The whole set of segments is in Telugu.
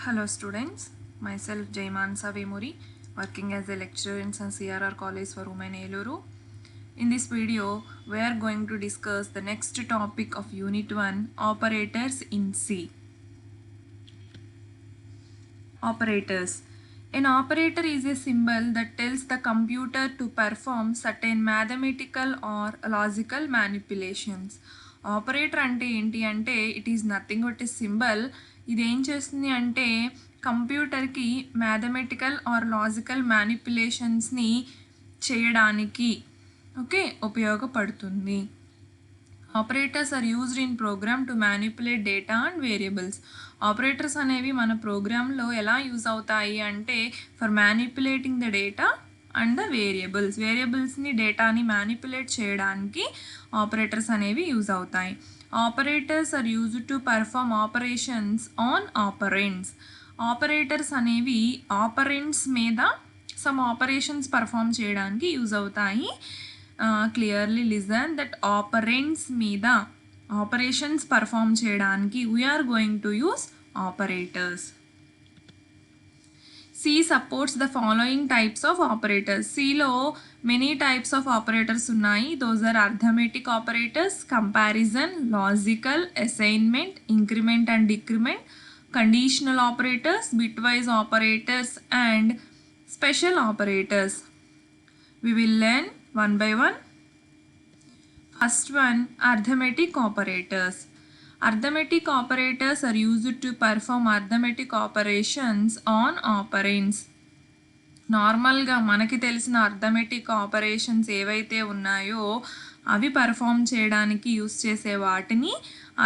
Hello students, myself Jaimansa Vemuri, working as a lecturer in CRR College for Women Eluru. In this video, we are going to discuss the next topic of Unit 1, Operators in C. Operators. An operator is a symbol that tells the computer to perform certain mathematical or logical manipulations. Operator అంటే ఏంటి అంటే it is nothing but a symbol. ఇది ఏం చేస్తుంది అంటే కంప్యూటర్కి మ్యాథమెటికల్ ఆర్ లాజికల్ మ్యానిపులేషన్స్ని చేయడానికి ఉపయోగపడుతుంది. Operators are used in program to manipulate data and variables. Operators అనేవి మన ప్రోగ్రాంలో ఎలా యూజ్ అవుతాయి అంటే for manipulating the data and the వేరియబుల్స్ని డేటాని మ్యానిపులేట్ చేయడానికి ఆపరేటర్స్ అనేవి యూజ్ అవుతాయి. Operators are used to perform operations on operands. Operators అనేవి ఆపరెంట్స్ మీద సమ్ ఆపరేషన్స్ పర్ఫామ్ చేయడానికి యూజ్ అవుతాయి. క్లియర్లీ లిజన్ దట్ ఆపరెంట్స్ మీద ఆపరేషన్స్ పర్ఫామ్ చేయడానికి we are going to use operators. C supports the following types of operators. Cలో many types of operators ఉన్నాయి. Those are arithmetic operators, comparison, logical, assignment, increment and decrement, conditional operators, bitwise operators and special operators. We will learn one by one. First one, arithmetic operators. Arithmetic operators are used to perform arithmetic operations on operands. నార్మల్గా మనకి తెలిసిన అర్థమెటిక్ ఆపరేషన్స్ ఏవైతే ఉన్నాయో అవి పర్ఫామ్ చేయడానికి యూస్ చేసే వాటిని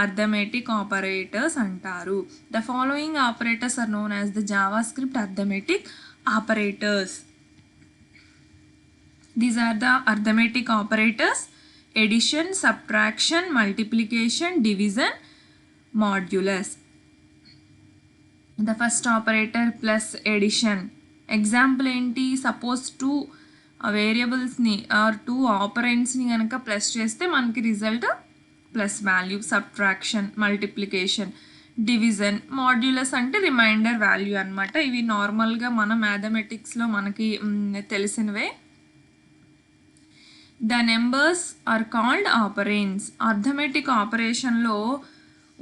అర్థమెటిక్ ఆపరేటర్స్ అంటారు. The following operators are known as the JavaScript arithmetic operators. These are the arithmetic operators: addition, subtraction, multiplication, division, modulus. The first operator plus addition. Example ఏంటి? సపోజ్ టూ వేరియబుల్స్ని ఆర్ టూ ఆపరెంట్స్ని కనుక ప్లస్ చేస్తే మనకి result plus value. Subtraction, multiplication, division, modulus అంటే రిమైండర్ వాల్యూ అనమాట. ఇవి నార్మల్గా మన మ్యాథమెటిక్స్లో మనకి తెలిసినవే. The numbers are called operands. Arithmetic ఆపరేషన్లో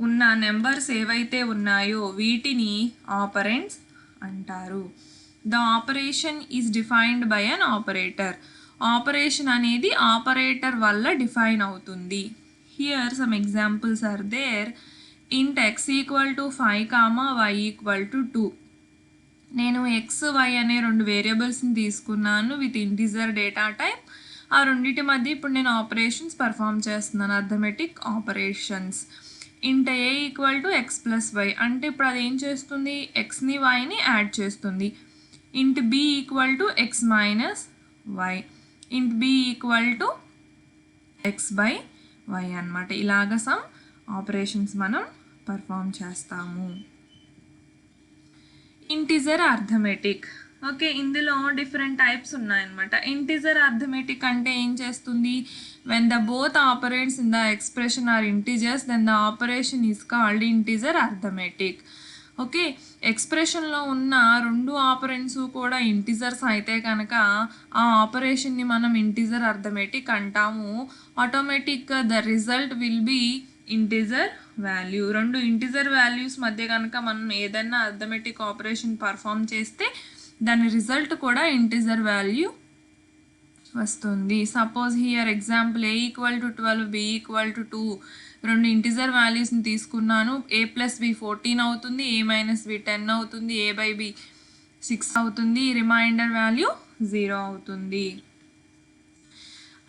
ఉన్న నెంబర్స్ ఏవైతే ఉన్నాయో వీటిని ఆపరెంట్స్ అంటారు. The operation is defined by an operator. Operation అనేది ఆపరేటర్ వల్ల డిఫైన్ అవుతుంది. Here some examples are there. Int x equal to 5, y equal to 2. నేను ఎక్స్ వై అనే రెండు వేరియబుల్స్ని తీసుకున్నాను విత్ ఇంటిజర్ డేటా టైప్. ఆ రెండింటి మధ్య ఇప్పుడు నేను ఆపరేషన్స్ పర్ఫామ్ చేస్తున్నాను, arithmetic operations. Int a equal to x plus y అంటే ఇప్పుడు అది ఏం చేస్తుంది? ఎక్స్ని వైని యాడ్ చేస్తుంది. Int b equal to x minus y. Int b equal to x by y అనమాట. ఇలాగ సమ్ ఆపరేషన్స్ మనం పర్ఫామ్ చేస్తాము. Integer arithmetic. ఓకే, ఇందులో డిఫరెంట్ టైప్స్ ఉన్నాయన్నమాట. ఇంటిజర్ అర్థమెటిక్ అంటే ఏం చేస్తుంది? When the both operands in the expression are integers then the operation is called integer arithmetic. Okay, ఎక్స్ప్రెషన్లో ఉన్న రెండు ఆపరెంట్స్ కూడా ఇంటిజర్స్ అయితే కనుక ఆ ఆపరేషన్ని మనం ఇంటిజర్ అర్థమెటిక్ అంటాము. ఆటోమేటిక్గా the result will be integer value. రెండు ఇంటిజర్ వాల్యూస్ మధ్య కనుక మనం ఏదైనా అర్థమెటిక్ ఆపరేషన్ పర్ఫామ్ చేస్తే దాని రిజల్ట్ కూడా ఇంటిజర్ వాల్యూ వస్తుంది. Suppose here example a equal to 12, b equal to 2. రెండు ఇంటిజర్ వాల్యూస్ని తీసుకున్నాను. ఏ ప్లస్ బి 14 అవుతుంది, ఏ మైనస్ బి 10 అవుతుంది, ఏ బై బి 6 అవుతుంది, రిమైండర్ వాల్యూ 0 అవుతుంది.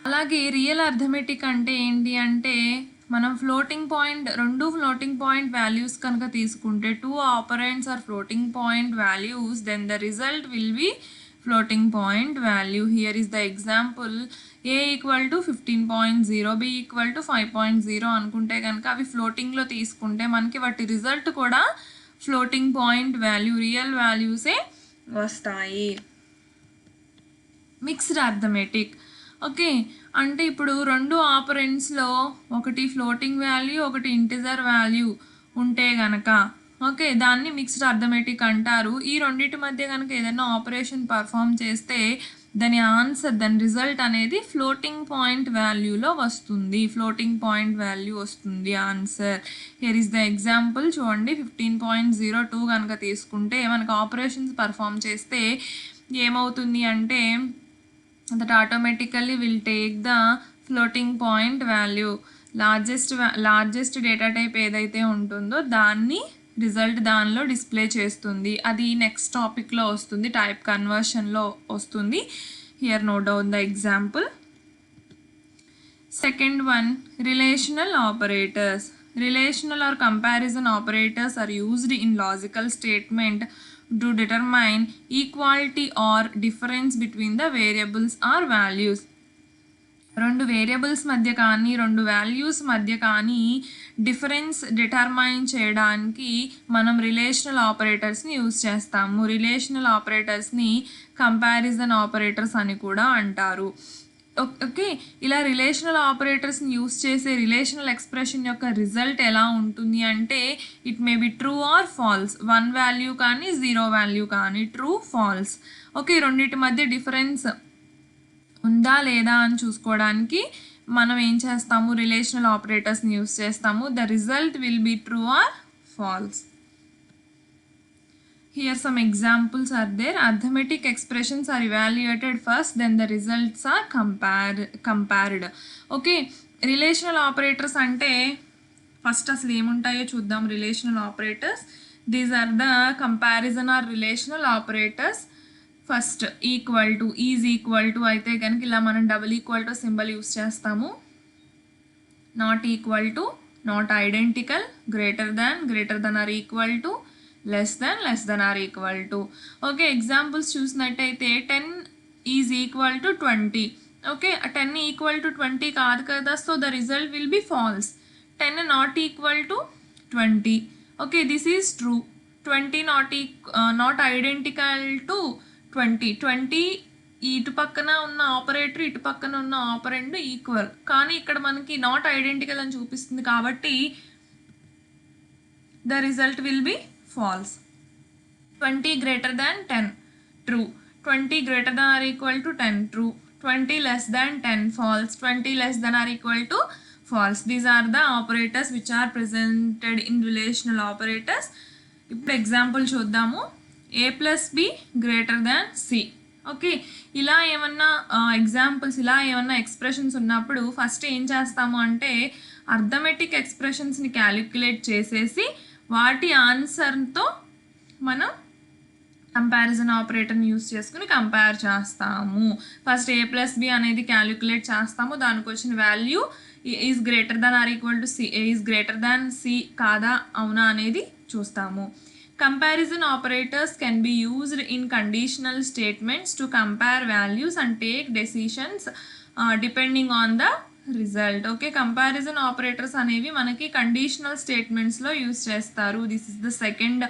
అలాగే రియల్ అర్థమెటిక్ అంటే ఏంటి అంటే మనం రెండు ఫ్లోటింగ్ పాయింట్ వాల్యూస్ కనుక తీసుకుంటే two operands are floating point values then the result will be floating point value. Here is the example. A equal to 15.0, b equal to 5.0 అనుకుంటే కనుక అవి ఫ్లోటింగ్లో తీసుకుంటే మనకి వాటి రిజల్ట్ కూడా ఫ్లోటింగ్ పాయింట్ వాల్యూ, రియల్ వాల్యూసే వస్తాయి. Mixed arithmetic. ఓకే, అంటే ఇప్పుడు రెండు ఆపరెంట్స్లో ఒకటి ఫ్లోటింగ్ వాల్యూ ఒకటి ఇంటిజర్ వాల్యూ ఉంటే గనక ఓకే, దాన్ని మిక్స్డ్ అర్థమెటిక్ అంటారు. ఈ రెండింటి మధ్య కనుక ఏదైనా ఆపరేషన్ పర్ఫామ్ చేస్తే దాని ఆన్సర్, దాని రిజల్ట్ అనేది ఫ్లోటింగ్ పాయింట్ వాల్యూలో వస్తుంది. ఫ్లోటింగ్ పాయింట్ వాల్యూ వస్తుంది answer. Here is the example చూడండి. 15.02 కనుక తీసుకుంటే మనకు ఆపరేషన్స్ పర్ఫామ్ చేస్తే ఏమవుతుంది అంటే that automatically will take the floating point value. Largest data type ఏదైతే ఉంటుందో దాన్ని రిజల్ట్ దానిలో డిస్ప్లే చేస్తుంది. అది నెక్స్ట్ టాపిక్లో వస్తుంది, టైప్ కన్వర్షన్లో వస్తుంది. Here note down the example. Second one, relational operators. Relational or comparison operators are used in logical statement to determine equality or difference between the variables or values. రెండు వేరియబుల్స్ మధ్య కానీ రెండు వాల్యూస్ మధ్య కానీ డిఫరెన్స్ డిటర్మైన్ చేయడానికి మనం రిలేషనల్ ఆపరేటర్స్ని యూజ్ చేస్తాము. రిలేషనల్ ఆపరేటర్స్ని కంపారిజన్ ఆపరేటర్స్ అని కూడా అంటారు. ఓకే, ఇలా రిలేషనల్ ఆపరేటర్స్ని యూస్ చేసే రిలేషనల్ ఎక్స్ప్రెషన్ యొక్క రిజల్ట్ ఎలా ఉంటుంది అంటే it may be true or false. 1 value కానీ 0 వాల్యూ కానీ, ట్రూ ఫాల్స్. ఓకే, రెండింటి మధ్య డిఫరెన్స్ ఉందా లేదా అని చూసుకోవడానికి మనం ఏం చేస్తాము, రిలేషనల్ ఆపరేటర్స్ని యూస్ చేస్తాము. The result will be true or false. Here some examples are there. Arithmetic expressions are evaluated first, then the results are compared. Okay, relational operators ante first aslu em untayo chuddam. Relational operators, these are the comparison or relational operators. First, equal to, is equal to aithe ganaka ila manam double equal to symbol use chestamu. Not equal to, not identical, greater than or equal to, less than or equal to. Okay, examples చూసినట్టయితే 10 is equal to 20. Okay, 10 equal to 20 కాదు కదా, so the result will be false. 10 not equal to 20. Okay, this is true. 20 not identical to 20. 20 ఇటు పక్కన ఉన్న ఆపరేటర్ ఇటు పక్కన ఉన్న ఆపరెండ్ ఈక్వల్, కానీ ఇక్కడ మనకి నాట్ ఐడెంటికల్ అని చూపిస్తుంది కాబట్టి the result will be false. 20 greater than 10, true. 20 greater than or equal to 10, true. 20 less than 10, false. 20 less than or equal to false. These are the operators which are presented in relational operators. ఇప్పుడు ఎగ్జాంపుల్ చూద్దాము. a plus b greater than c. Okay, ఇలా ఏమన్నా ఎగ్జాంపుల్స్, ఇలా ఏమన్నా ఎక్స్ప్రెషన్స్ ఉన్నప్పుడు ఫస్ట్ ఏం చేస్తాము అంటే అర్థమెటిక్ ఎక్స్ప్రెషన్స్ని క్యాలిక్యులేట్ చేసేసి వాటి ఆన్సర్తో మనం కంపారిజన్ ఆపరేటర్ని యూస్ చేసుకుని కంపేర్ చేస్తాము. ఫస్ట్ a ప్లస్ బి అనేది క్యాలిక్యులేట్ చేస్తాము, దానికి వచ్చిన value is greater than or equal to c, is greater than c కాదా అవునా అనేది చూస్తాము. Comparison operators can be used in conditional statements to compare values and take decisions depending on the result. Okay, comparison operators అనేవి మనకి కండిషనల్ స్టేట్మెంట్స్లో యూజ్ చేస్తారు. This is the second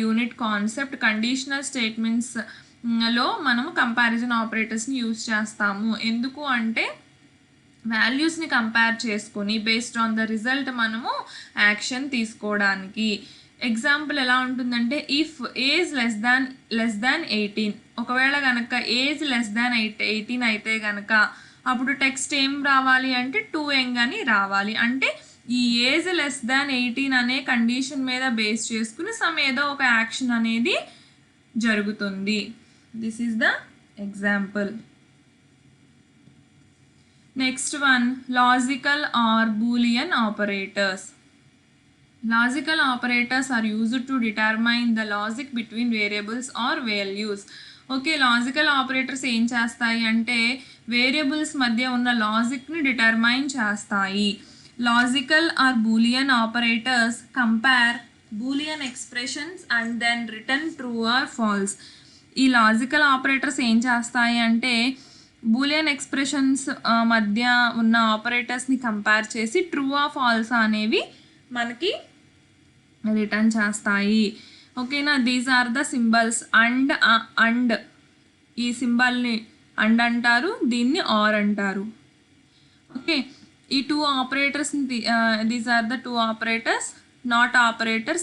unit concept. Conditional స్టేట్మెంట్స్లో మనము కంపారిజన్ ఆపరేటర్స్ని యూజ్ చేస్తాము. ఎందుకు అంటే వాల్యూస్ని కంపేర్ చేసుకొని బేస్డ్ ఆన్ ద రిజల్ట్ మనము యాక్షన్ తీసుకోవడానికి. ఎగ్జాంపుల్ ఎలా ఉంటుందంటే ఇఫ్ ఏజ్ లెస్ దాన్ 18, ఒకవేళ కనుక ఏజ్ లెస్ దాన్ 18 అయితే కనుక అప్పుడు టెక్స్ట్ ఏం రావాలి అంటే 2 అని రావాలి. అంటే ఈ ఏజ్ లెస్ దాన్ 18 అనే కండిషన్ మీద బేస్ చేసుకుని సమ్ ఏదో ఒక యాక్షన్ అనేది జరుగుతుంది. This is the example. Next one, logical or boolean operators. Logical operators are used to determine the logic between variables or values. Okay, logical operators ఏం చేస్తాయి అంటే వేరియబుల్స్ మధ్య ఉన్న లాజిక్ని డిటర్మైన్ చేస్తాయి. Logical or boolean operators compare boolean expressions and then return true or false. ఈ లాజికల్ ఆపరేటర్స్ ఏం చేస్తాయి అంటే బూలియన్ ఎక్స్ప్రెషన్స్ మధ్య ఉన్న ఆపరేటర్స్ని కంపేర్ చేసి ట్రూ ఆర్ ఫాల్స్ అనేవి మనకి రిటర్న్ చేస్తాయి. ఓకేనా, these are the symbols. And ఈ సింబల్ని అండ్ అంటారు, దీన్ని ఆర్ అంటారు. ఓకే, ఈ టూ ఆపరేటర్స్ని these are the two operators. Not operator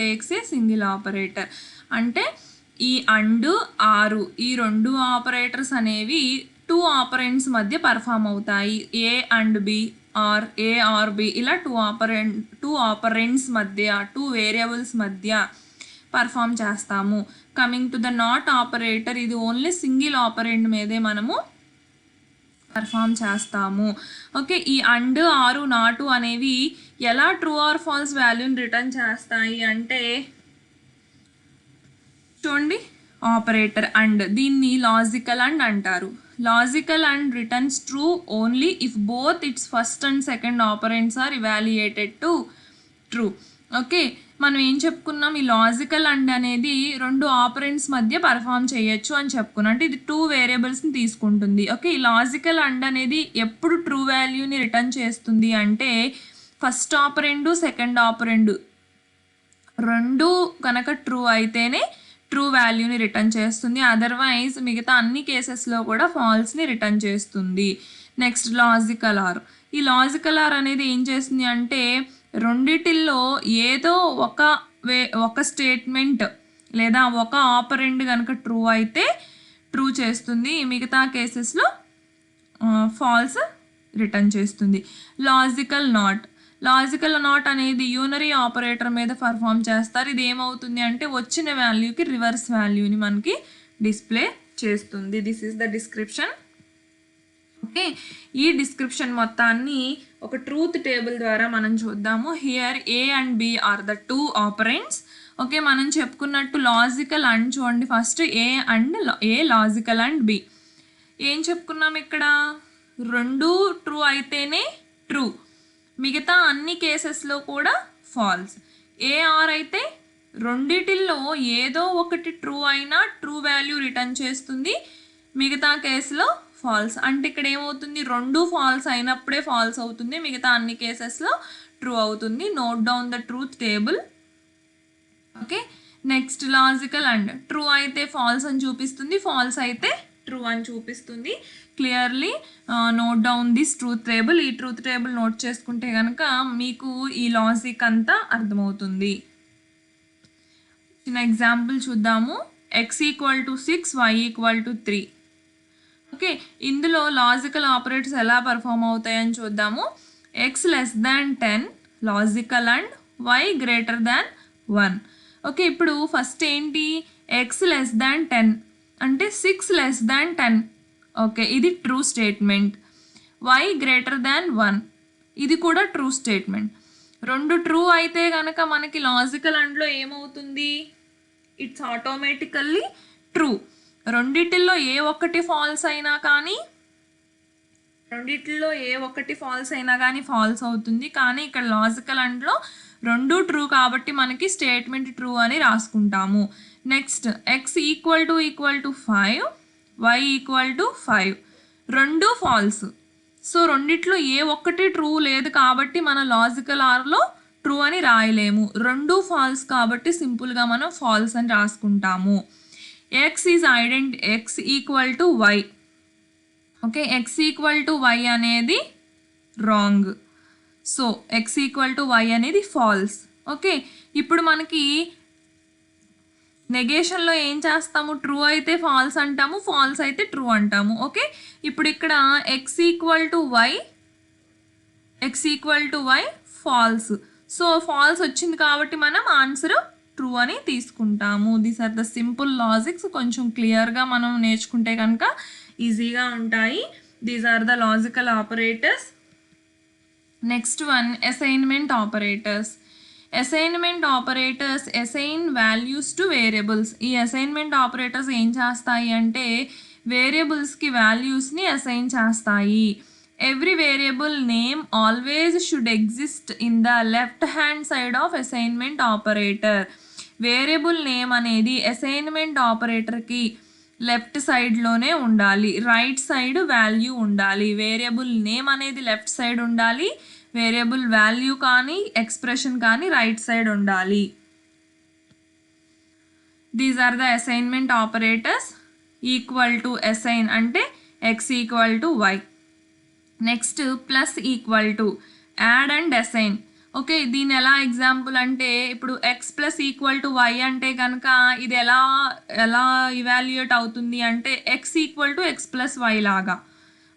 takes a single operator. అంటే ఈ అండ్ ఆరు ఈ రెండు ఆపరేటర్స్ అనేవి 2 ఆపరెంట్స్ మధ్య పర్ఫామ్ అవుతాయి. A and B or a or b ఇలా 2 ఆపరెంట్స్ మధ్య 2 వేరియబుల్స్ మధ్య పర్ఫామ్ చేస్తాము. Coming to the not operator, ఇది ఓన్లీ సింగిల్ ఆపరెంట్ మీదే మనము పర్ఫామ్ చేస్తాము. ఓకే, ఈ అండ్ ఆరు నాటు అనేవి ఎలా ట్రూ ఆర్ ఫాల్స్ వాల్యూని రిటర్న్ చేస్తాయి అంటే చూడండి, ఆపరేటర్ అండ్ దీన్ని లాజికల్ అండ్ అంటారు. Logical and returns true only if both its first and second operands are evaluated to true. Okay, మనం ఏం చెప్పుకున్నాం, ఈ లాజికల్ అండ్ అనేది 2 ఆపరెంట్స్ మధ్య పర్ఫామ్ చేయొచ్చు అని చెప్పుకున్నాం. అంటే ఇది 2 వేరియబుల్స్ని తీసుకుంటుంది. ఓకే, ఈ లాజికల్ అండ్ అనేది ఎప్పుడు ట్రూ వాల్యూని రిటర్న్ చేస్తుంది అంటే ఫస్ట్ ఆపరెండు సెకండ్ ఆపరెండు రెండు కనుక ట్రూ అయితేనే ట్రూ వాల్యూని రిటర్న్ చేస్తుంది. అదర్వైజ్ మిగతా అన్ని కేసెస్లో కూడా ఫాల్స్ని రిటర్న్ చేస్తుంది. Next logical are. ఈ లాజికల్ ఆర్ అనేది ఏం చేస్తుంది అంటే రెండిటిల్లో ఏదో ఒక స్టేట్మెంట్ లేదా ఒక ఆపరెంట్ కనుక ట్రూ అయితే ట్రూ చేస్తుంది, మిగతా కేసెస్లో ఫాల్స్ రిటర్న్ చేస్తుంది. లాజికల్ నాట్ అనేది యూనరీ ఆపరేటర్ మీద పర్ఫామ్ చేస్తారు. ఇది ఏమవుతుంది అంటే వచ్చిన వాల్యూకి రివర్స్ వాల్యూని మనకి డిస్ప్లే చేస్తుంది. This is the description. Okay, ఈ డిస్క్రిప్షన్ మొత్తాన్ని ఒక ట్రూత్ టేబుల్ ద్వారా మనం చూద్దాము. Here A and B are the 2 operands. Okay, మనం చెప్పుకున్నట్టు లాజికల్ అండ్ చూడండి, first A logical and B. ఏం చెప్పుకున్నాం ఇక్కడ, 2 ట్రూ అయితేనే ట్రూ, మిగతా అన్ని కేసెస్లో కూడా ఫాల్స్. ఏఆర్ అయితే రెండిటిల్లో ఏదో ఒకటి ట్రూ అయినా ట్రూ వాల్యూ రిటర్న్ చేస్తుంది, మిగతా కేసులో ఫాల్స్. అంటే ఇక్కడ ఏమవుతుంది, 2 ఫాల్స్ అయినప్పుడే ఫాల్స్ అవుతుంది, మిగతా అన్ని కేసెస్లో ట్రూ అవుతుంది. Note down the truth table. Okay, next logical and true అయితే ఫాల్స్ అని చూపిస్తుంది, ఫాల్స్ అయితే ట్రూ అని చూపిస్తుంది. Clearly note down this truth table. ఈ ట్రూత్ టేబుల్ నోట్ చేసుకుంటే కనుక మీకు ఈ లాజిక్ అంతా అర్థమవుతుంది. చిన్న ఎగ్జాంపుల్ చూద్దాము. x = 6 y = 3. ఓకే, ఇందులో లాజికల్ ఆపరేటర్స్ ఎలా పర్ఫామ్ అవుతాయని చూద్దాము. x <10 logical and y < 1. Okay, ఇప్పుడు ఫస్ట్ ఏంటి, x <10 అంటే 6 <10. ఓకే, ఇది ట్రూ స్టేట్మెంట్. y < 1 ఇది కూడా ట్రూ స్టేట్మెంట్. 2 ట్రూ అయితే కనుక మనకి లాజికల్ అండ్లో ఏమవుతుంది, ఇట్స్ ఆటోమేటికల్లీ ట్రూ. రెండిటిల్లో ఏ ఒక్కటి ఫాల్స్ అయినా కానీ ఫాల్స్ అవుతుంది. కానీ ఇక్కడ లాజికల్ అండ్లో 2 ట్రూ కాబట్టి మనకి స్టేట్మెంట్ ట్రూ అని రాసుకుంటాము. Next x = 5 y = 5 2 false. So రెండిట్లో ఏ ఒక్కటి ట్రూ లేదు కాబట్టి మన లాజికల్ ఆర్లో ట్రూ అని రాయలేము. 2 ఫాల్స్ కాబట్టి సింపుల్గా మనం ఫాల్స్ అని రాసుకుంటాము. x = y. Okay, x = y అనేది రాంగ్. సో x = y అనేది ఫాల్స్. ఓకే, ఇప్పుడు మనకి నెగేషన్లో ఏం చేస్తాము, ట్రూ అయితే ఫాల్స్ అంటాము, ఫాల్స్ అయితే ట్రూ అంటాము. ఓకే, ఇప్పుడు ఇక్కడ x = y false. So false వచ్చింది కాబట్టి మనం ఆన్సర్ ట్రూ అని తీసుకుంటాము. These are the simple logics. కొంచెం క్లియర్గా మనం నేర్చుకుంటే కనుక ఈజీగా ఉంటాయి. These are the logical operators. Next one, assignment operators. Assignment operators assign values to variables. ఈ అసైన్మెంట్ ఆపరేటర్స్ ఏం చేస్తాయి అంటే వేరియబుల్స్కి వాల్యూస్ని అసైన్ చేస్తాయి. Every variable name always should exist in the left hand side of assignment operator. Variable name అనేది అసైన్మెంట్ ఆపరేటర్కి లెఫ్ట్ సైడ్లోనే ఉండాలి, రైట్ సైడ్ వాల్యూ ఉండాలి. వేరియబుల్ నేమ్ అనేది లెఫ్ట్ సైడ్ ఉండాలి, వేరియబుల్ వాల్యూ కానీ ఎక్స్ప్రెషన్ కానీ రైట్ సైడ్ ఉండాలి. These are the assignment operators. Equal to assign అంటే x = y. Next plus equal to add and assign. Okay, దీని ఎలా ఎగ్జాంపుల్ అంటే ఇప్పుడు x plus equal to y అంటే కనుక ఇది ఎలా ఎలా ఇవాల్యుయేట్ అవుతుంది అంటే x equal to x plus y లాగా.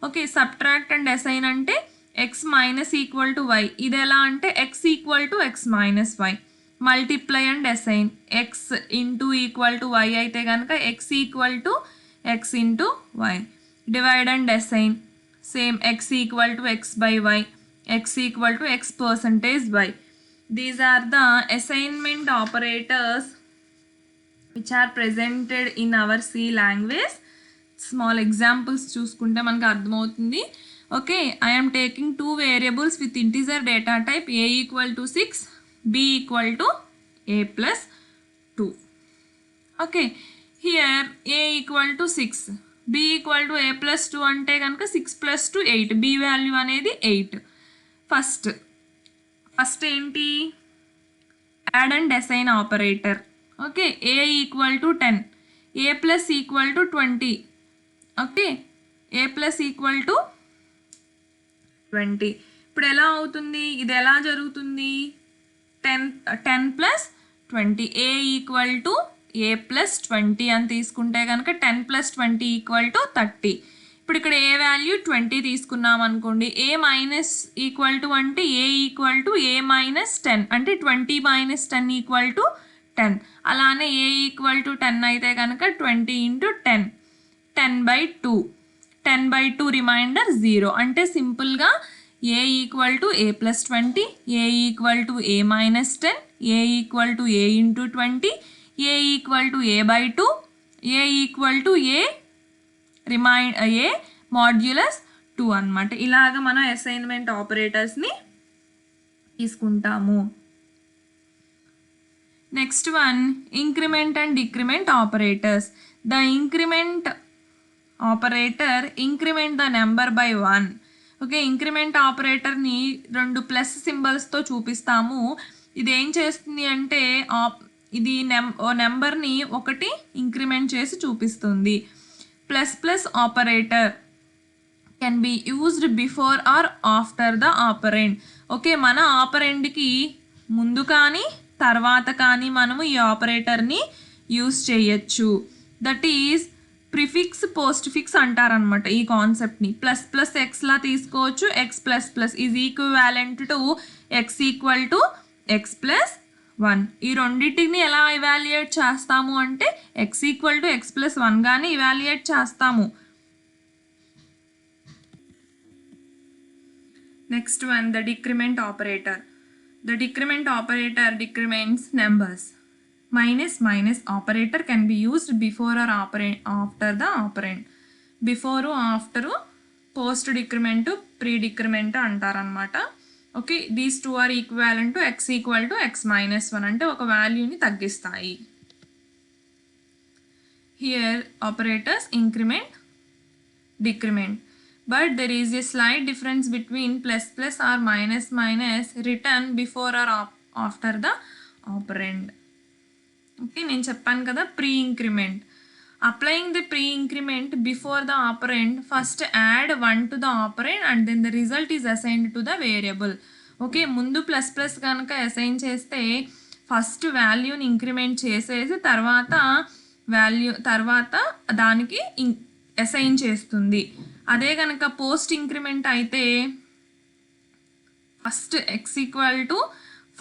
ఓకే, సబ్ట్రాక్ట్ అండ్ అసైన్ అంటే x minus equal to y, ఇది ఎలా అంటే x equal to x minus y. Multiply and assign x into equal to y అయితే కనుక x equal to x into y. Divide and assign same x equal to x by y, x equal to x percentage y. These are the assignment operators which are presented in our C language. Small examples చూసుకుంటే మనకు అర్థమవుతుంది. Okay, I am taking two variables with integer data type a equal to 6, b equal to a plus 2. Okay, here a equal to 6, b equal to a plus 2 అంటే కనుక 6 plus 2 8, b వాల్యూ అనేది 8. ఫస్ట్ ఏంటి, add and assign operator. Okay, A equal to 10, A plus equal to 20. Okay, A plus equal to 20. ఇప్పుడు ఎలా అవుతుంది, ఇది ఎలా జరుగుతుంది, 10 plus 20, a equal to a plus 20 అని తీసుకుంటే కనుక 10 ప్లస్ 20 ఈక్వల్ టు 30. ఇప్పుడు ఇక్కడ ఏ వాల్యూ 20 తీసుకున్నాం అనుకోండి, ఏ మైనస్ ఈక్వల్ టు అంటే ఏ ఈక్వల్ టు ఏ మైనస్ 10 అంటే 20 మైనస్ 10 ఈక్వల్ టు 10. అలానే ఏ ఈక్వల్ టు 10 అయితే కనుక 20 ఇంటూ 10, 10/2, 10/2 రిమైండర్ 0 అంటే సింపుల్గా a equal to a plus 20, a equal to a minus 10, a equal to a into 20, a equal to a/2, a equal to a a modulus 2 అనమాట. ఇలాగ మనం అసైన్మెంట్ ఆపరేటర్స్ని తీసుకుంటాము. Next one, increment and decrement operators. The increment operator increment the number by 1. Okay, increment ఆపరేటర్ని 2 ప్లస్ సింబల్స్తో చూపిస్తాము. ఇది ఏం చేస్తుంది అంటే ఇది నెంబర్ని 1 ఇంక్రిమెంట్ చేసి చూపిస్తుంది. Plus plus operator can be used before or after the operand. Okay, మన ఆపరెండ్కి ముందు కానీ తర్వాత కానీ మనము ఈ ఆపరేటర్ని యూజ్ చేయొచ్చు. That is prefix postfix అంటారనమాట ఈ కాన్సెప్ట్ని. ప్లస్ ప్లస్ ఎక్స్లా తీసుకోవచ్చు, x plus plus is equivalent to x equal to x plus 1. ఈ రెండింటిని ఎలా ఇవాల్యుయేట్ చేస్తాము అంటే x equal to x plus 1 గానే ఇవాల్యుయేట్ చేస్తాము. Next one, the decrement operator. The decrement operator decrements numbers. Minus minus operator can be used before or after the operand. Before after post decrement pre decrement అంటారనమాట. Okay, these 2 are equivalent to x equal to x minus 1 అంటే ఒక వాల్యూని తగ్గిస్తాయి. Here operators increment, decrement, but there is a slight difference between plus plus or minus minus return before or after the operand. Okay, నేను చెప్పాను కదా pre increment. Applying the pre-increment before the operand, first add 1 to the operand and then the result is assigned to the variable. Okay, ముందు ప్లస్ ప్లస్ కనుక అసైన్ చేస్తే ఫస్ట్ వాల్యూని ఇంక్రిమెంట్ చేసేసి తర్వాత దానికి అసైన్ చేస్తుంది. అదే కనుక పోస్ట్ ఇంక్రిమెంట్ అయితే ఫస్ట్ ఎక్స్ ఈక్వల్ టు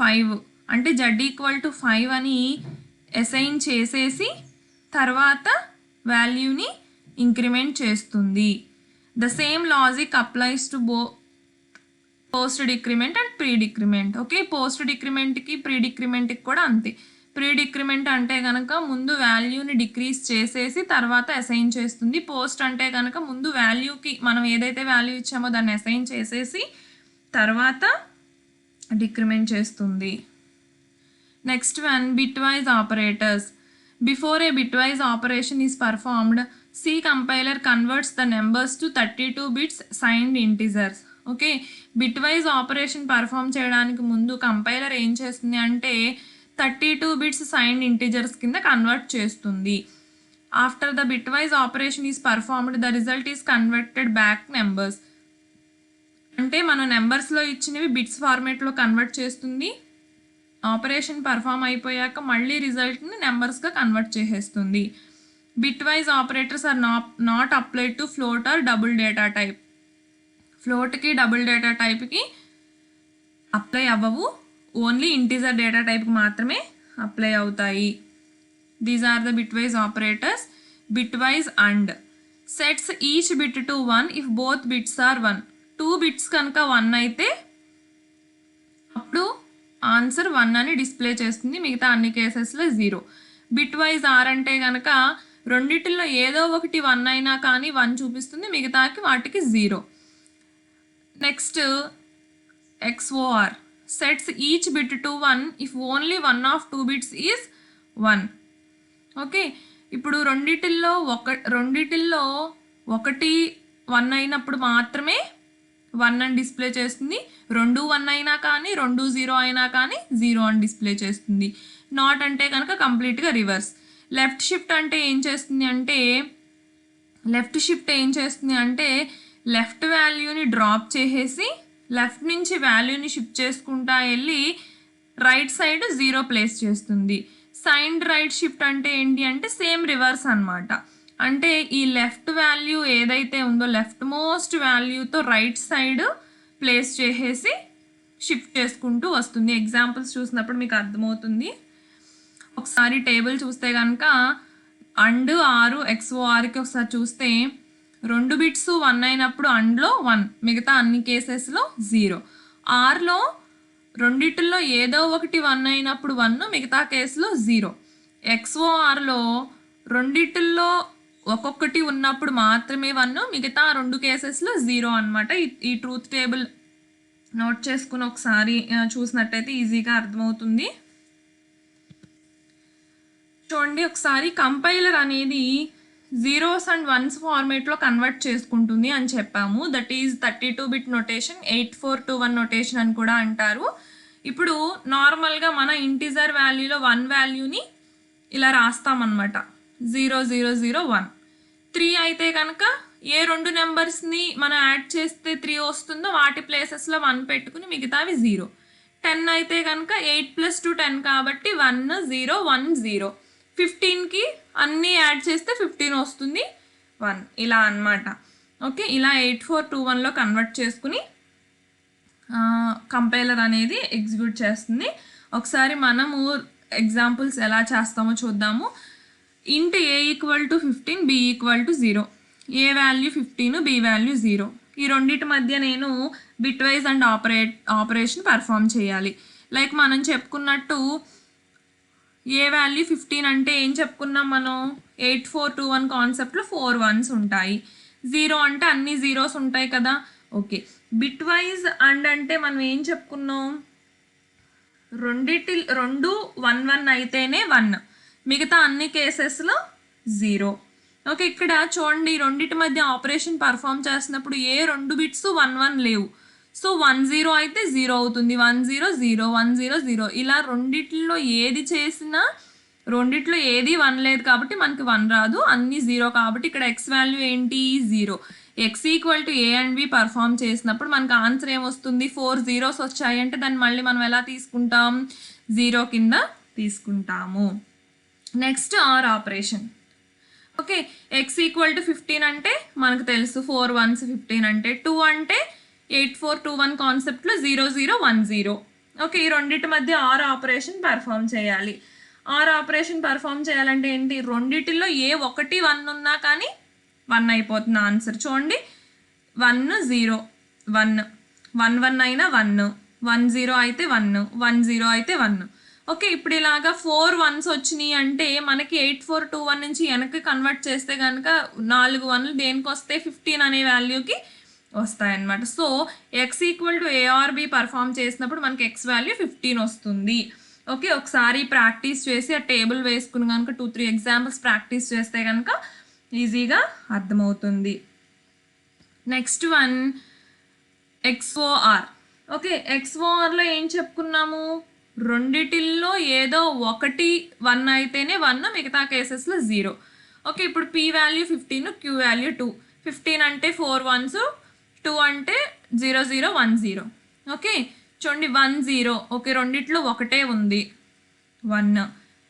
5 అంటే జెడ్ ఈక్వల్ టు 5 అని అసైన్ చేసేసి తర్వాత వాల్యూని ఇంక్రిమెంట్ చేస్తుంది. The same logic applies to post decrement and pre decrement. Okay, post డిక్రిమెంట్కి ప్రీ డిక్రిమెంట్కి కూడా అంతే. ప్రీ డిక్రిమెంట్ అంటే కనుక ముందు వాల్యూని డిక్రీజ్ చేసేసి తర్వాత అసైన్ చేస్తుంది. పోస్ట్ అంటే కనుక ముందు వాల్యూకి మనం ఏదైతే వాల్యూ ఇచ్చామో దాన్ని అసైన్ చేసేసి తర్వాత డిక్రిమెంట్ చేస్తుంది. Next one, bitwise operators. Before a bitwise operation is performed, C compiler converts the numbers to 32 bits signed integers. Okay, bitwise operation perform చేయడానికి ముందు కంపైలర్ ఏం చేస్తుంది అంటే 32 బిట్స్ సైన్డ్ ఇంటిజర్స్ కింద కన్వర్ట్ చేస్తుంది. After the bitwise operation is performed, the result is converted back numbers. అంటే మన నెంబర్స్లో ఇచ్చినవి బిట్స్ ఫార్మేట్లో కన్వర్ట్ చేస్తుంది. ఆపరేషన్ పర్ఫామ్ అయిపోయాక మళ్ళీ రిజల్ట్ని నెంబర్స్గా కన్వర్ట్ చేసేస్తుంది. Bitwise operators are not applied to float or double data type. ఫ్లోట్కి డబుల్ డేటా టైప్కి అప్లై అవ్వవు, ఓన్లీ ఇంటీజర్ డేటా టైప్కి మాత్రమే అప్లై అవుతాయి. These are the bitwise operators. Bitwise and sets each bit to 1 if both bits are 1. 2 bits కనుక 1 అయితే అప్పుడు ఆన్సర్ 1 అని డిస్ప్లే చేస్తుంది, మిగతా అన్ని కేసెస్లో 0. బిట్ వైజ్ ఆర్ అంటే కనుక రెండిటిల్లో ఏదో ఒకటి 1 అయినా కానీ 1 చూపిస్తుంది, మిగతాకి వాటికి 0. Next XOR sets each bit to 1 if only one of 2 bits is 1. Okay, ఇప్పుడు రెండిటిల్లో ఒకటి 1 అయినప్పుడు మాత్రమే 1 అని డిస్ప్లే చేస్తుంది. 2 1 అయినా కానీ 2 0 అయినా కానీ 0 అని డిస్ప్లే చేస్తుంది. నాట్ అంటే కనుక కంప్లీట్గా రివర్స్. లెఫ్ట్ షిఫ్ట్ ఏం చేస్తుంది అంటే లెఫ్ట్ వాల్యూని డ్రాప్ చేసేసి లెఫ్ట్ నుంచి వాల్యూని షిఫ్ట్ చేసుకుంటా వెళ్ళి రైట్ సైడ్ 0 ప్లేస్ చేస్తుంది. సైన్డ్ రైట్ షిఫ్ట్ అంటే ఏంటి అంటే సేమ్ రివర్స్ అనమాట. అంటే ఈ లెఫ్ట్ వాల్యూ ఏదైతే ఉందో లెఫ్ట్ మోస్ట్ వాల్యూతో రైట్ సైడ్ ప్లేస్ చేసేసి షిఫ్ట్ చేసుకుంటూ వస్తుంది. ఎగ్జాంపుల్స్ చూసినప్పుడు మీకు అర్థమవుతుంది. ఒకసారి టేబుల్ చూస్తే కనుక అండ్ 6 XORకి ఒకసారి చూస్తే 2 బిట్స్ 1 అయినప్పుడు అండ్లో 1, మిగతా అన్ని కేసెస్లో 0. ఆర్లో రెండిటిల్లో ఏదో ఒకటి 1 అయినప్పుడు 1, మిగతా కేసులో 0. XORలో రెండిటిల్లో ఒక్కొక్కటి ఉన్నప్పుడు మాత్రమే 1, మిగతా 2 కేసెస్లో 0 అనమాట. ఈ ట్రూత్ టేబుల్ నోట్ చేసుకుని ఒకసారి చూసినట్టయితే ఈజీగా అర్థమవుతుంది. చూడండి ఒకసారి, కంపైలర్ అనేది 0s and 1s ఫార్మేట్లో కన్వర్ట్ చేసుకుంటుంది అని చెప్పాము. That is 32 bit notation, 8421 notation అని కూడా అంటారు. ఇప్పుడు నార్మల్గా మన ఇంటిజర్ వాల్యూలో 1 వాల్యూని ఇలా రాస్తామన్నమాట, 0 0 0 1. 3 అయితే కనుక ఏ 2 నెంబర్స్ని మనం యాడ్ చేస్తే 3 వస్తుందో వాటి ప్లేసెస్లో 1 పెట్టుకుని మిగతావి 0. 10 అయితే కనుక 8 + 2 10 కాబట్టి 1 0 1 0. 15కి అన్నీ యాడ్ చేస్తే 15 వస్తుంది, 1, ఇలా అన్నమాట. ఓకే, ఇలా 8421లో కన్వర్ట్ చేసుకుని కంపైలర్ అనేది ఎగ్జిక్యూట్ చేస్తుంది. ఒకసారి మనము ఎగ్జాంపుల్స్ ఎలా చేస్తామో చూద్దాము. int a = 15, b = 0. a value 15, b value 0. ఈ రెండింటి మధ్య నేను bit wise and operation perform చేయాలి. లైక్ మనం చెప్పుకున్నట్టు ఏ వాల్యూ 15 అంటే ఏం చెప్పుకున్నాం మనం, 8421 కాన్సెప్ట్లో 4 1s ఉంటాయి. 0 అంటే అన్ని 0s ఉంటాయి కదా. ఓకే, బిట్ వైజ్ అండ్ అంటే మనం ఏం చెప్పుకున్నాం, 2 1 1 అయితేనే 1, మిగతా అన్ని కేసెస్లో 0. ఓకే, ఇక్కడ చూడండి రెండింటి మధ్య ఆపరేషన్ పర్ఫామ్ చేసినప్పుడు ఏ 2 బిట్స్ 1 1 లేవు. సో 1 0 అయితే 0 అవుతుంది, 1 0 0 1 0 0. ఇలా రెండిట్లో ఏది చేసినా రెండిట్లో ఏది 1 లేదు కాబట్టి మనకి 1 రాదు, అన్ని 0 కాబట్టి ఇక్కడ x వాల్యూ ఏంటి 0. x = a and b perform చేసినప్పుడు మనకు ఆన్సర్ ఏమొస్తుంది, 4 zeros వచ్చాయి అంటే దాన్ని మళ్ళీ మనం ఎలా తీసుకుంటాం, 0 కింద తీసుకుంటాము. Next or operation. Okay, x = 15 అంటే మనకు తెలుసు, 4 1s 15 అంటే. 2 అంటే 8421 కాన్సెప్ట్లో 0 0 1 0. ఓకే, ఈ రెండింటి మధ్య ఆర్ ఆపరేషన్ పర్ఫామ్ చేయాలి. ఆర్ ఆపరేషన్ పర్ఫామ్ చేయాలంటే ఏంటి, రెండిటిల్లో ఏ 1 1 ఉన్నా కానీ 1 అయిపోతుంది ఆన్సర్. చూడండి 1 0 1 1 1 అయినా 1 1 0 అయితే 1 1 0 అయితే 1. ఓకే, ఇప్పుడు ఇలాగా 4 1s వచ్చినాయి అంటే మనకి 8421 నుంచి వెనక్కి కన్వర్ట్ చేస్తే కనుక 4 1లు దేనికి వస్తే 15 అనే వాల్యూకి వస్తాయన్నమాట. So x = a or b perform చేసినప్పుడు మనకి x వాల్యూ 15 వస్తుంది. ఓకే, ఒకసారి ప్రాక్టీస్ చేసి ఆ టేబుల్ వేసుకుని కనుక 2-3 ఎగ్జాంపుల్స్ ప్రాక్టీస్ చేస్తే కనుక ఈజీగా అర్థమవుతుంది. Next one XOR. ఓకే, XORలో ఏం చెప్పుకున్నాము, రెండిటిల్లో ఏదో ఒకటి 1 అయితేనే 1, మిగతా కేసెస్లో 0. ఓకే, ఇప్పుడు p వాల్యూ 15, q వాల్యూ 2. 15 అంటే 4 1s, 2 అంటే 0 0 1 0. ఓకే, చూడండి 1 0. ఓకే, రెండిట్లో ఒకటే ఉంది 1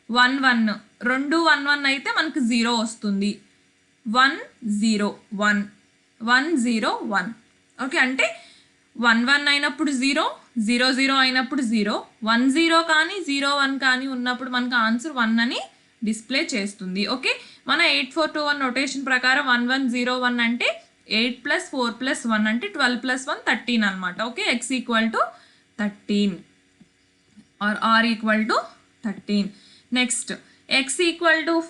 1 1. రెండు 1 1 అయితే మనకు 0 వస్తుంది. 1 0 1 1 0 1. ఓకే, అంటే 1 1 అయినప్పుడు 0 0 0 అయినప్పుడు 0 1 0 కానీ 0 1 కానీ ఉన్నప్పుడు మనకు ఆన్సర్ 1 అని డిస్ప్లే చేస్తుంది. ఓకే, మన 8 4 2 1 నోటేషన్ ప్రకారం 1 1 0 1 అంటే 8 + 4 + 1 అంటే 12 + 1 13 అనమాట. Okay, x = 13 r = 13. Next x =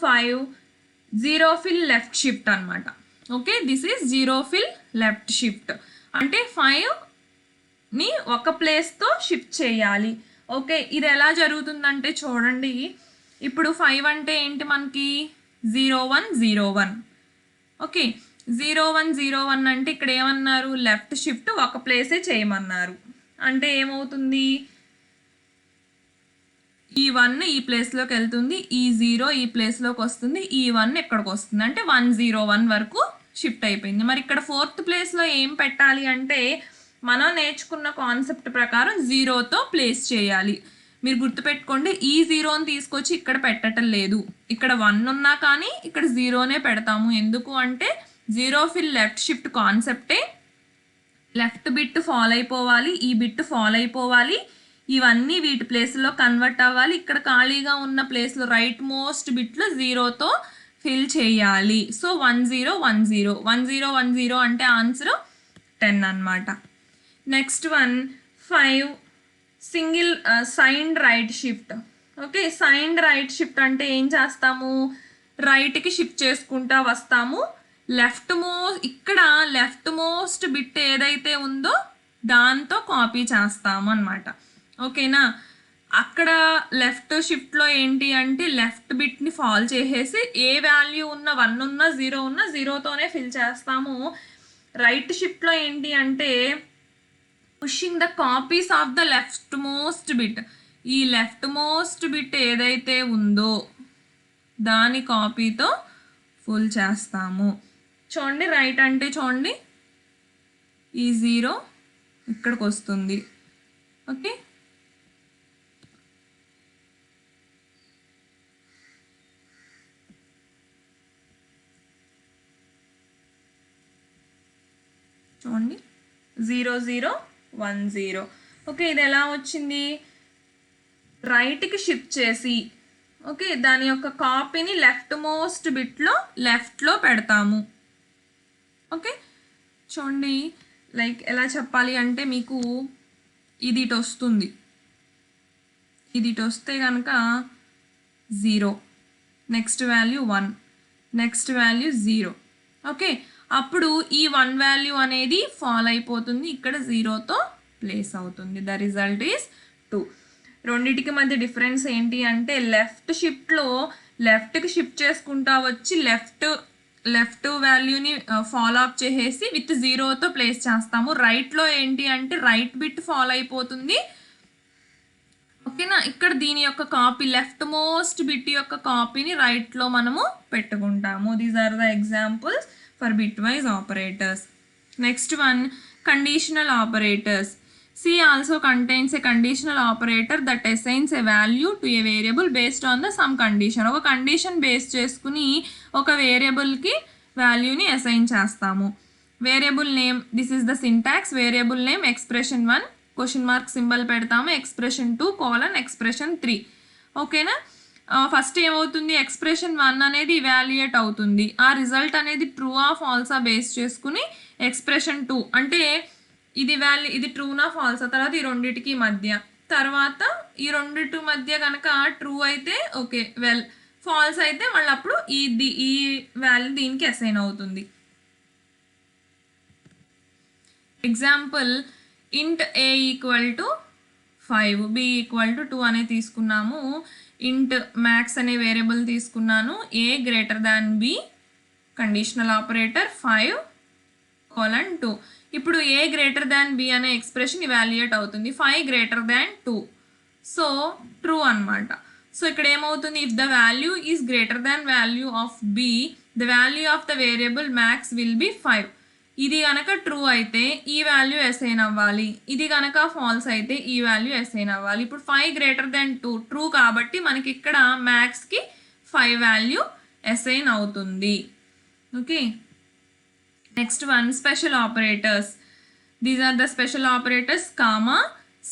5 zero fill left shift అనమాట. Okay, this is zero fill left shift అంటే 5ని ఒక ప్లేస్తో షిఫ్ట్ చేయాలి. ఓకే, ఇది ఎలా జరుగుతుందంటే చూడండి, ఇప్పుడు 5 అంటే ఏంటి మనకి 0 1 0 1. ఓకే, 0 1 0 1 అంటే ఇక్కడ ఏమన్నారు, లెఫ్ట్ షిఫ్ట్ ఒక ప్లేసే చేయమన్నారు. అంటే ఏమవుతుంది, ఈ 1 ఈ ప్లేస్లోకి వెళ్తుంది, ఈ 0 ఈ ప్లేస్లోకి వస్తుంది, ఈ 1 ఇక్కడికి వస్తుంది. అంటే 1 0 1 వరకు షిఫ్ట్ అయిపోయింది. మరి ఇక్కడ 4th ప్లేస్లో ఏం పెట్టాలి అంటే మనం నేర్చుకున్న కాన్సెప్ట్ ప్రకారం 0తో ప్లేస్ చేయాలి. మీరు గుర్తుపెట్టుకోండి, ఈ 0ని తీసుకొచ్చి ఇక్కడ పెట్టడం లేదు. ఇక్కడ 1 ఉన్నా కానీ ఇక్కడ 0నే పెడతాము. ఎందుకు అంటే జీరో ఫిల్ లెఫ్ట్ షిఫ్ట్ కాన్సెప్టే లెఫ్ట్ బిట్ ఫాలో అయిపోవాలి, ఈ బిట్ ఫాలో అయిపోవాలి, ఇవన్నీ వీటి ప్లేస్లో కన్వర్ట్ అవ్వాలి. ఇక్కడ ఖాళీగా ఉన్న ప్లేస్లో రైట్ మోస్ట్ బిట్లో 0తో ఫిల్ చేయాలి. సో 1 0 1 0 1 0 1 0 అంటే ఆన్సర్ 10 అనమాట. Next 5 single signed right shift. Okay, signed right shift అంటే ఏం చేస్తాము, రైట్కి షిఫ్ట్ చేసుకుంటా వస్తాము. ఇక్కడ లెఫ్ట్ మోస్ట్ బిట్ ఏదైతే ఉందో దాంతో కాపీ చేస్తాము అనమాట. ఓకేనా, అక్కడ లెఫ్ట్ షిఫ్ట్లో ఏంటి అంటే లెఫ్ట్ బిట్ని ఫాల్ చేసేసి ఏ వాల్యూ ఉన్న 1 ఉన్న 0 ఉన్న 0తోనే ఫిల్ చేస్తాము. రైట్ షిఫ్ట్లో ఏంటి అంటే pushing the copies of the left most bit. ఈ లెఫ్ట్ మోస్ట్ బిట్ ఏదైతే ఉందో దాని కాపీతో ఫుల్ చేస్తాము. చూడండి, రైట్ అంటే చూడండి ఈ 0 ఇక్కడికి వస్తుంది. ఓకే, చూడండి 0 0 1 0. ఓకే, ఇది ఎలా వచ్చింది, రైట్కి షిఫ్ట్ చేసి ఓకే దాని యొక్క కాపీని లెఫ్ట్ మోస్ట్ బిట్లో లెఫ్ట్లో పెడతాము. ఓకే, చూడండి లైక్ ఎలా చెప్పాలి అంటే మీకు ఇది ఇటు వస్తుంది, ఇది ఇటు వస్తే కనుక 0, next value 1, next value 0. Okay, అప్పుడు ఈ 1 వాల్యూ అనేది ఫాల్ అయిపోతుంది, ఇక్కడ 0తో ప్లేస్ అవుతుంది. The result is 2. రెండిటికి మధ్య డిఫరెన్స్ ఏంటి అంటే లెఫ్ట్ షిఫ్ట్లో లెఫ్ట్కి షిఫ్ట్ చేసుకుంటా వచ్చి లెఫ్ట్ వాల్యూని ఫాలో అప్ చేసేసి విత్ 0తో ప్లేస్ చేస్తాము. రైట్లో ఏంటి అంటే రైట్ బిట్ ఫాలో అయిపోతుంది. ఓకేనా, ఇక్కడ దీని యొక్క కాపీ లెఫ్ట్ మోస్ట్ బిట్ యొక్క కాపీని రైట్లో మనము పెట్టుకుంటాము. These are the examples for bitwise operators. Next conditional operators. C also contains a conditional operator that assigns a value to a variable based on the some condition. ఒక కండిషన్ బేస్ చేసుకుని ఒక వేరియబుల్కి వాల్యూని అసైన్ చేస్తాము. Variable name, this is the syntax. Variable name expression 1 question mark symbol పెడతాము, ఎక్స్ప్రెషన్ 2 కోలన్ ఎక్స్ప్రెషన్ 3. ఓకేనా, ఫస్ట్ ఏమవుతుంది, ఎక్స్ప్రెషన్ 1 అనేది ఇవాల్యుయేట్ అవుతుంది. ఆ రిజల్ట్ అనేది ట్రూ ఆ ఫాల్సా బేస్ చేసుకుని ఎక్స్ప్రెషన్ 2 అంటే ఇది ట్రూనా ఫాల్సా, తర్వాత ఈ రెండిటికి మధ్య, తర్వాత ఈ రెండిటి మధ్య కనుక ట్రూ అయితే ఓకే వెల్, ఫాల్స్ అయితే మళ్ళీ అప్పుడు ఈ వాల్యూ దీనికి అసైన్ అవుతుంది. ఎగ్జాంపుల్ ఇంట్ a = 5 b = 2 అనే తీసుకున్నాము. ఇంట్ మ్యాక్స్ అనే వేరియబుల్ తీసుకున్నాను. a > b conditional operator 5:2. ఇప్పుడు a > b అనే ఎక్స్ప్రెషన్ ఇవాల్యుయేట్ అవుతుంది 5 > 2. సో ట్రూ అనమాట. సో ఇక్కడ ఏమవుతుంది, if the value is greater than value of b, the value of the variable max will be 5. ఇది కనుక ట్రూ అయితే ఈ వాల్యూ అసైన్ అవ్వాలి, ఇది కనుక ఫాల్స్ అయితే ఈ వాల్యూ అసైన్ అవ్వాలి. ఇప్పుడు 5 గ్రేటర్ దెన్ 2 ట్రూ కాబట్టి మనకి ఇక్కడ మ్యాక్స్కి 5 వాల్యూ అసైన్ అవుతుంది. Okay, next one special operators. These are the special operators. Comma,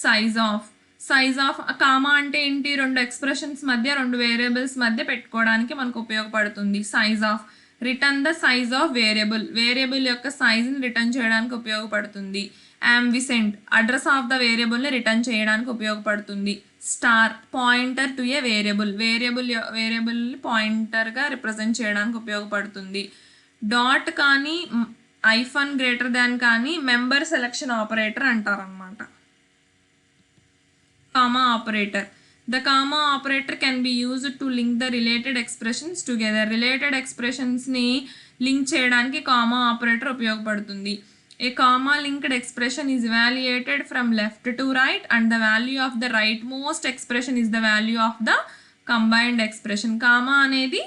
size of. Size of comma అంటే ఏంటి? రెండు ఎక్స్ప్రెషన్స్ మధ్య, రెండు వేరియబుల్స్ మధ్య పెట్టుకోవడానికి మనకు ఉపయోగపడుతుంది. Size of return the size of variable, variable యొక్క సైజ్ని రిటర్న్ చేయడానికి ఉపయోగపడుతుంది. యాంబిసెంట్ అడ్రస్ ఆఫ్ ద వేరియబుల్ని రిటర్న్ చేయడానికి ఉపయోగపడుతుంది. Star pointer to a variable, variable పాయింటర్గా రిప్రజెంట్ చేయడానికి ఉపయోగపడుతుంది. డాట్ కానీ ఐఫన్ గ్రేటర్ దాన్ కానీ మెంబర్ సెలెక్షన్ ఆపరేటర్ అంటారనమాట. Comma operator. The comma operator can be used to link the related expressions together. Related expressionsని లింక్ చేయడానికి కామా ఆపరేటర్ ఉపయోగపడుతుంది. A comma linked expression is evaluated from left to right and the value of the rightmost expression is the value of the combined expression. Comma అనేది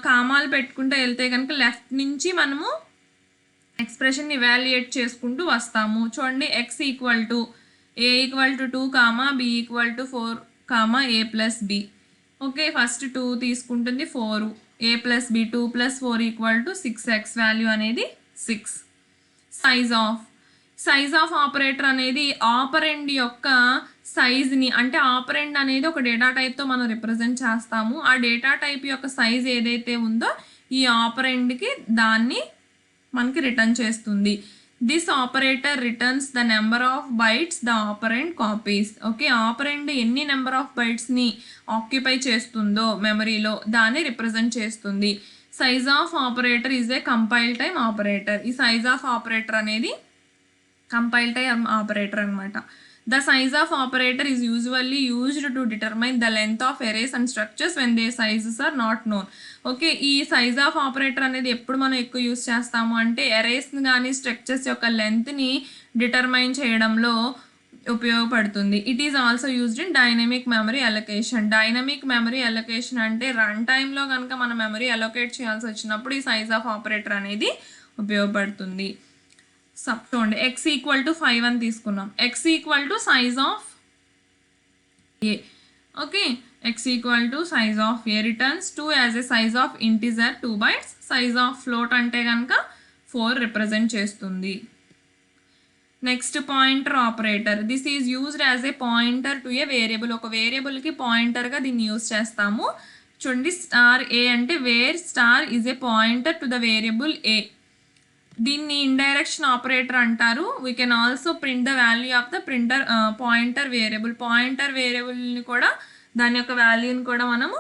కామాలు పెట్టుకుంటూ వెళ్తే కనుక లెఫ్ట్ నుంచి మనము ఎక్స్ప్రెషన్ని ఇవాల్యుయేట్ చేసుకుంటూ వస్తాము. చూడండి, x equal to a equal to 2 comma b equal to 4 comma a plus b. Okay, first 2 తీసుకుంటుంది 4, a plus b 2 plus 4 equal to 6x, value అనేది 6. సైజ్ ఆఫ్ ఆపరేటర్ అనేది ఆపరెండ్ యొక్క సైజ్ని, అంటే ఆపరెండ్ అనేది ఒక డేటా టైప్తో మనం రిప్రజెంట్ చేస్తాము. ఆ డేటా టైప్ యొక్క సైజ్ ఏదైతే ఉందో ఈ ఆపరెండ్కి దాన్ని మనకి రిటర్న్ చేస్తుంది. This operator returns the number of bytes the operand copies. Okay, operand ఎన్ని నెంబర్ ఆఫ్ బైట్స్ని ఆక్యుపై చేస్తుందో మెమరీలో దాన్ని రిప్రజెంట్ చేస్తుంది. Size of operator is a compile time operator. ఈ సైజ్ ఆఫ్ ఆపరేటర్ అనేది కంపైల్ టైమ్ ఆపరేటర్ అనమాట. The size of operator is usually used to determine the length of arrays and structures when their sizes are not known. Okay, ఈ సైజ్ ఆఫ్ ఆపరేటర్ అనేది ఎప్పుడు మనం ఎక్కువ యూజ్ చేస్తాము అంటే అరేస్ని కానీ స్ట్రక్చర్స్ యొక్క లెంత్ని డిటర్మైన్ చేయడంలో ఉపయోగపడుతుంది. It is also used in dynamic memory allocation. Dynamic memory allocation అంటే రన్ టైంలో కనుక మనం మెమరీ అలొకేట్ చేయాల్సి వచ్చినప్పుడు ఈ సైజ్ ఆఫ్ ఆపరేటర్ అనేది ఉపయోగపడుతుంది. చూడండి, x ఈక్వల్ టు 5 అని తీసుకున్నాం. x equal to size of A. Okay, x equal to size of A returns 2 as a size of integer 2 bytes. Size of float అంటే కనుక 4 రిప్రజెంట్ చేస్తుంది. Next pointer operator. This is used as a pointer to a variable. ఒక వేరియబుల్కి పాయింటర్గా దీన్ని యూజ్ చేస్తాము. చూడండి, స్టార్ ఏ అంటే where star is a pointer to the variable a. దీన్ని ఇండైరెక్షన్ ఆపరేటర్ అంటారు. We can also print the value of the printer pointer variable. Pointer వేరియబుల్ని కూడా దాని యొక్క వాల్యూని కూడా మనము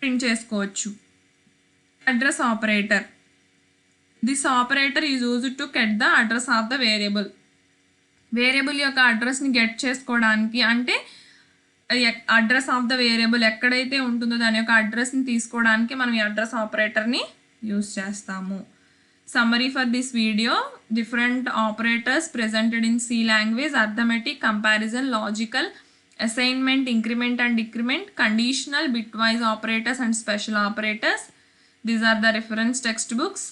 ప్రింట్ చేసుకోవచ్చు. Address operator. This operator is used to get the address of the variable. Variable యొక్క అడ్రస్ని గెట్ చేసుకోవడానికి, అంటే అడ్రస్ ఆఫ్ ద వేరియబుల్ ఎక్కడైతే ఉంటుందో దాని యొక్క అడ్రస్ని తీసుకోవడానికి మనం ఈ అడ్రస్ ఆపరేటర్ని యూజ్ చేస్తాము. Summary for this video: different operators presented in C language: arithmetic, comparison, logical, assignment, increment and decrement, conditional, bitwise operators and special operators. These are the reference textbooks.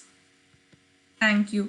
Thank you.